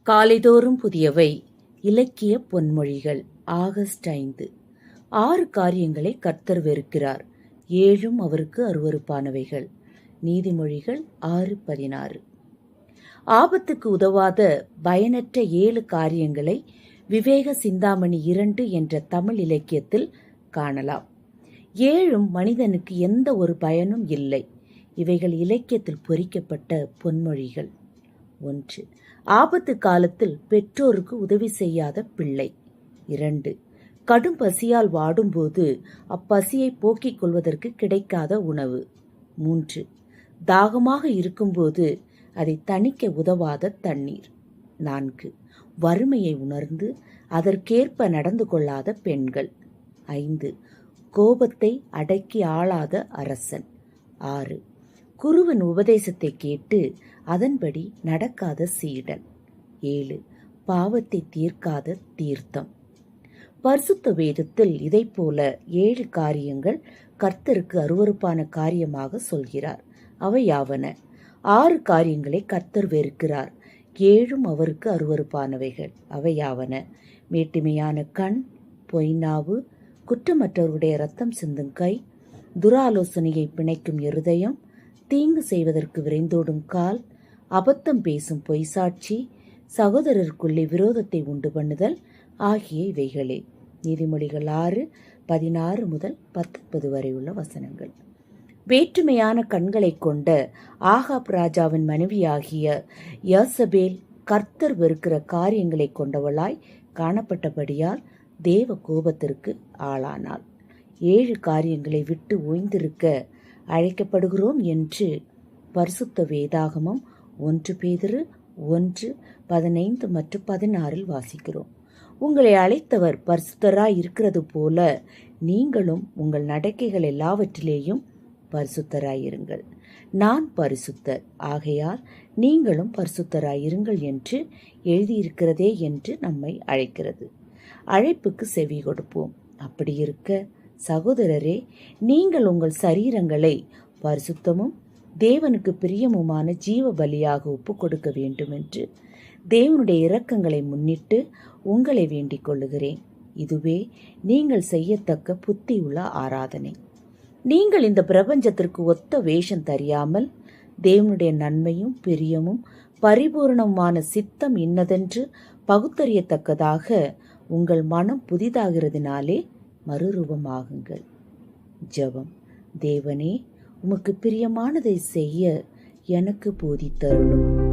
காலைதோறும் புதியவை இலக்கிய பொன்மொழிகள். ஆகஸ்ட் 5. 6 காரியங்களை கர்த்தர் வெறுக்கிறார், 7 அவருக்கு அருவருப்பானவைகள். நீதிமொழிகள் 6:16. ஆபத்துக்கு உதவாத பயனற்ற 7 காரியங்களை விவேக சிந்தாமணி 2 என்ற தமிழ் இலக்கியத்தில் காணலாம். 7 மனிதனுக்கு எந்த ஒரு பயனும் இல்லை. இவைகள் இலக்கியத்தில் பொறிக்கப்பட்ட பொன்மொழிகள். 1. ஆபத்து காலத்தில் பெற்றோருக்கு உதவி செய்யாத பிள்ளை. 2. கடும் பசியால் வாடும்போது அப்பசியை போக்கிக் கொள்வதற்கு கிடைக்காத உணவு. 3. தாகமாக இருக்கும்போது அதை தணிக்க உதவாத தண்ணீர். 4. வறுமையை உணர்ந்து அதற்கேற்ப நடந்து கொள்ளாத பெண்கள். 5. கோபத்தை அடக்கி ஆளாத அரசன். 6. குருவின் உபதேசத்தை கேட்டு அதன்படி நடக்காத சீடன். 7. பாவத்தை தீர்க்காத தீர்த்தம். பரிசுத்த வேதத்தில் இதை போல 7 காரியங்கள் கர்த்தருக்கு அருவருப்பான காரியமாக சொல்கிறார். அவையாவன: 6 காரியங்களை கர்த்தர் வெறுக்கிறார், 7 அவருக்கு அருவருப்பானவைகள். அவையாவன: மேட்டிமையான கண், பொய்நாவு, குற்றமற்றவருடைய இரத்தம் சிந்தும் கை, துராலோசனையை பிணைக்கும் இருதயம், தீங்கு செய்வதற்கு விரைந்தோடும் கால், அபத்தம் பேசும் பொய்சாட்சி, சகோதரருக்குள்ளே விரோதத்தை உண்டு பண்ணுதல் ஆகிய இவைகளே. நீதிமொழிகள் 6:16 முதல் 19 வரை உள்ள வசனங்கள். வேற்றுமையான கண்களை கொண்ட ஆகாப் ராஜாவின் மனைவியாகிய யேசபேல் கர்த்தர் வெறுக்கிற காரியங்களை கொண்டவளாய் காணப்பட்டபடியால் தேவ கோபத்திற்கு ஆளானாள். 7 காரியங்களை விட்டு ஓய்ந்திருக்க அழைக்கப்படுகிறோம் என்று பரிசுத்த வேதாகமம் 1 பேதுரு 1:15 மற்றும் 16 வாசிக்கிறோம். உங்களை அழைத்தவர் பரிசுத்தராய் இருக்கிறது போல நீங்களும் உங்கள் நடக்கைகள் எல்லாவற்றிலேயும் பரிசுத்தராயிருங்கள். நான் பரிசுத்தர், ஆகையால் நீங்களும் பரிசுத்தராயிருங்கள் என்று எழுதியிருக்கிறதே என்று நம்மை அழைக்கிறது. அழைப்புக்கு செவி கொடுப்போம். அப்படி இருக்க சகோதரரே, நீங்கள் உங்கள் சரீரங்களை பரிசுத்தமும் தேவனுக்கு பிரியமுமான ஜீவ பலியாக ஒப்பு கொடுக்க வேண்டும் என்று தேவனுடைய இரக்கங்களை முன்னிட்டு உங்களை வேண்டிக் கொள்ளுகிறேன். இதுவே நீங்கள் செய்யத்தக்க புத்தியுள்ள ஆராதனை. நீங்கள் இந்த பிரபஞ்சத்திற்கு ஒத்த வேஷம் தெரியாமல் தேவனுடைய நன்மையும் பிரியமும் பரிபூர்ணமான சித்தம் இன்னதென்று பகுத்தறியத்தக்கதாக உங்கள் மனம் புதிதாகிறதுனாலே மறுரூபமாகுங்கள். ஜெபம். தேவனே, உமக்கு பிரியமானதை செய்ய எனக்கு போதித்தருளும்.